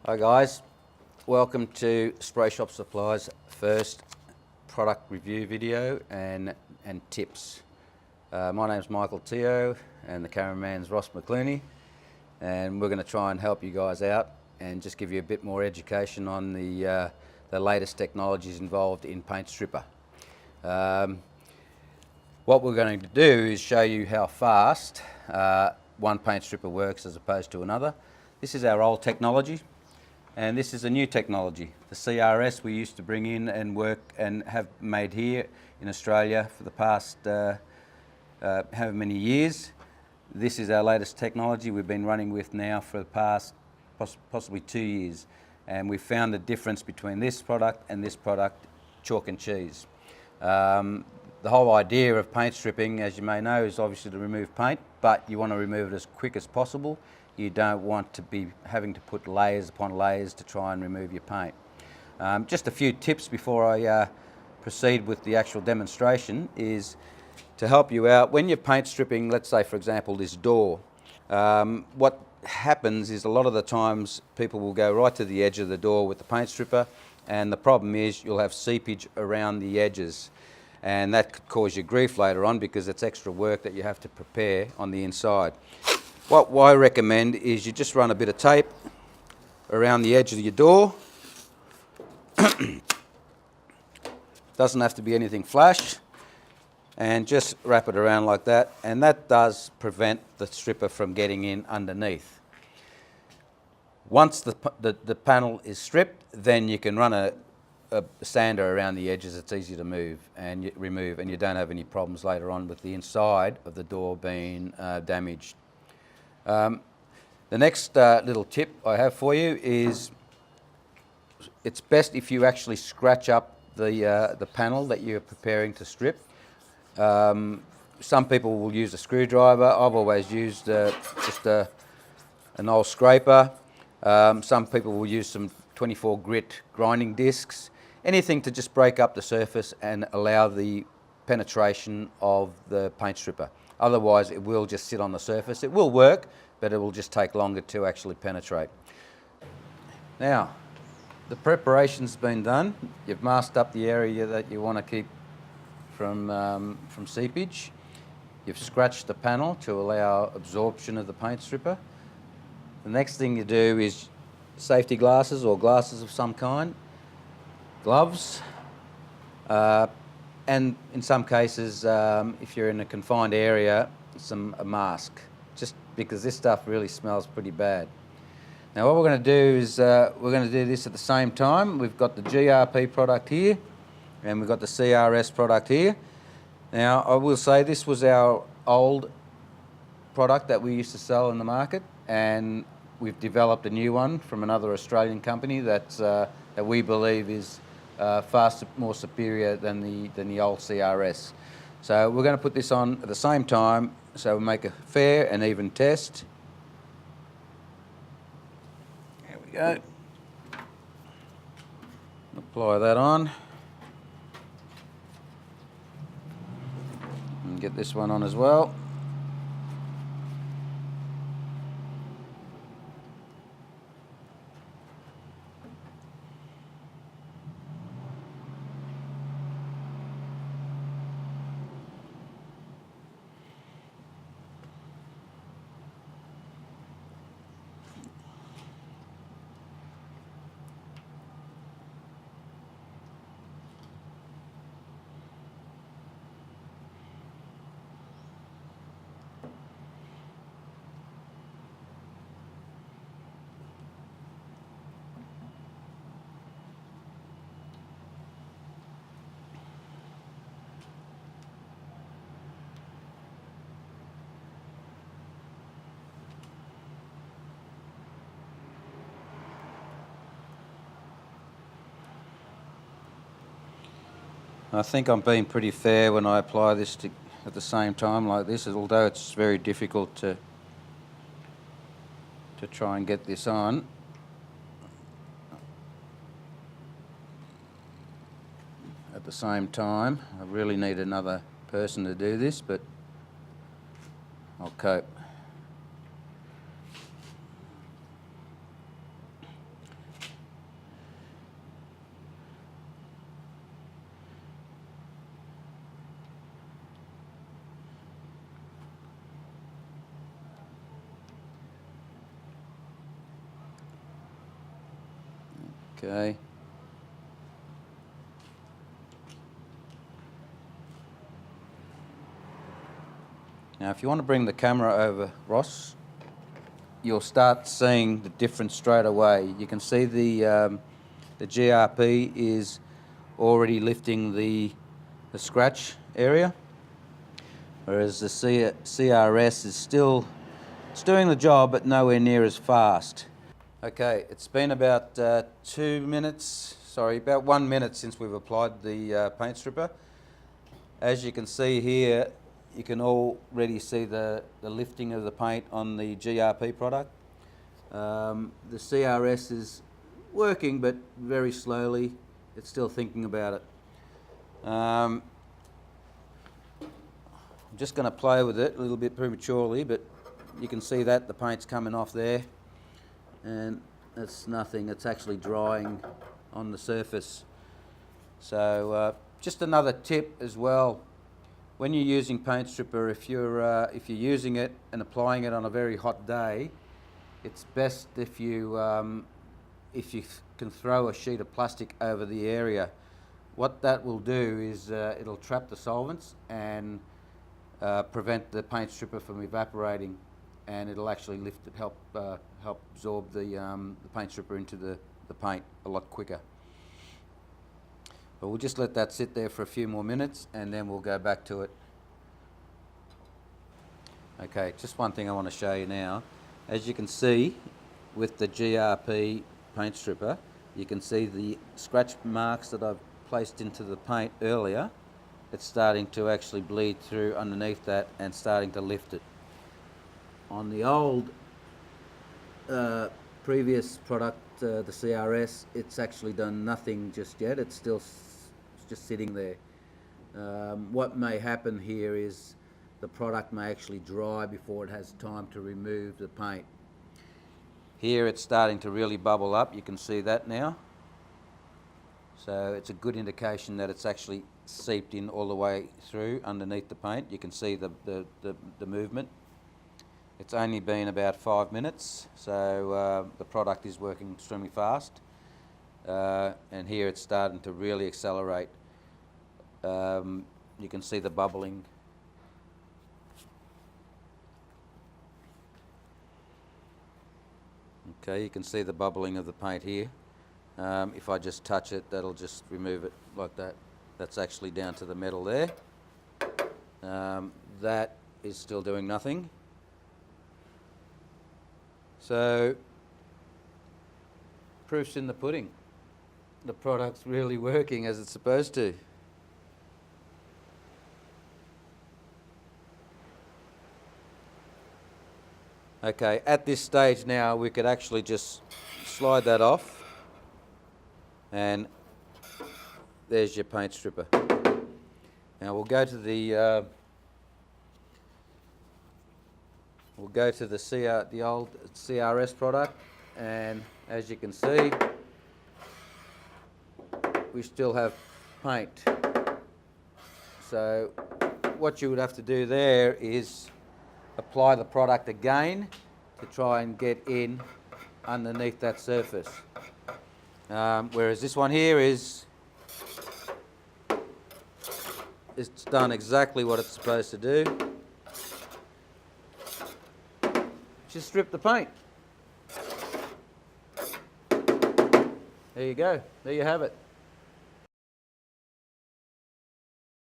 Hi guys, welcome to Spray Shop Supplies' first product review video and tips. My name's Michael Teo and the cameraman's Ross McClooney, and we're going to try and help you guys out and just give you a bit more education on the latest technologies involved in Paint Stripper. What we're going to do is show you how fast one paint stripper works as opposed to another. This is our old technology. And this is a new technology. The CRS we used to bring in and work and have made here in Australia for the past however many years. This is our latest technology we've been running with now for the past possibly 2 years. And we found the difference between this product and this product, chalk and cheese. The whole idea of paint stripping, as you may know, is obviously to remove paint, but you want to remove it as quick as possible. You don't want to be having to put layers upon layers to try and remove your paint. Just a few tips before I proceed with the actual demonstration is to help you out. When you're paint stripping, let's say for example this door, what happens is a lot of the times people will go right to the edge of the door with the paint stripper, and the problem is you'll have seepage around the edges, and that could cause you grief later on because it's extra work that you have to prepare on the inside. What I recommend is you just run a bit of tape around the edge of your door. Doesn't have to be anything flash, and just wrap it around like that, and that does prevent the stripper from getting in underneath. Once the panel is stripped, then you can run a sander around the edges. It's easy to move and remove, and you don't have any problems later on with the inside of the door being damaged. The next little tip I have for you is it's best if you actually scratch up the panel that you're preparing to strip. Some people will use a screwdriver. I've always used just an old scraper. Some people will use some 24 grit grinding discs. Anything to just break up the surface and allow the penetration of the paint stripper. Otherwise it will just sit on the surface. It will work, but it will just take longer to actually penetrate. Now, the preparation's been done. You've masked up the area that you want to keep from seepage. You've scratched the panel to allow absorption of the paint stripper. The next thing you do is safety glasses or glasses of some kind, gloves, and in some cases, if you're in a confined area, a mask, just because this stuff really smells pretty bad. Now what we're going to do is we're going to do this at the same time. We've got the GRP product here, and we've got the CRS product here. Now I will say this was our old product that we used to sell in the market, and we've developed a new one from another Australian company that we believe is far more superior than the old CRS. So we're going to put this on at the same time, so we'll make a fair and even test. There we go. Apply that on. And get this one on as well. I think I'm being pretty fair when I apply this at the same time like this, although it's very difficult to try and get this on. At the same time, I really need another person to do this, but I'll cope. Okay. Now if you want to bring the camera over, Ross, you'll start seeing the difference straight away. You can see the GRP is already lifting the scratch area, whereas the CRS is still doing the job but nowhere near as fast. Okay, it's been about 2 minutes, sorry, about 1 minute since we've applied the paint stripper. As you can see here, you can already see the lifting of the paint on the GRP product. The CRS is working but very slowly. It's still thinking about it. I'm just going to play with it a little bit prematurely, but you can see that the paint's coming off there, and it's nothing. It's actually drying on the surface. So just another tip as well. When you're using paint stripper, if you're using it and applying it on a very hot day, it's best if you can throw a sheet of plastic over the area. What that will do is it'll trap the solvents and prevent the paint stripper from evaporating, and it'll actually help absorb the paint stripper into the paint a lot quicker. But we'll just let that sit there for a few more minutes and then we'll go back to it. Okay, just one thing I want to show you now. As you can see with the GRP paint stripper, you can see the scratch marks that I've placed into the paint earlier. It's starting to actually bleed through underneath that and starting to lift it. On the old previous product, the CRS, it's actually done nothing just yet. It's still just sitting there. What may happen here is the product may actually dry before it has time to remove the paint. Here it's starting to really bubble up. You can see that now. So it's a good indication that it's actually seeped in all the way through underneath the paint. You can see the movement. It's only been about 5 minutes, so the product is working extremely fast. And here it's starting to really accelerate. You can see the bubbling. Okay, you can see the bubbling of the paint here. If I just touch it, that'll just remove it like that. That's actually down to the metal there. That is still doing nothing. So, proof's in the pudding. The product's really working as it's supposed to. Okay, at this stage now we could actually just slide that off, and there's your paint stripper. Now we'll go to the old CRS product, and as you can see, we still have paint. So what you would have to do there is apply the product again to try and get in underneath that surface. Whereas this one here it's done exactly what it's supposed to do. Just strip the paint. There you go. There you have it.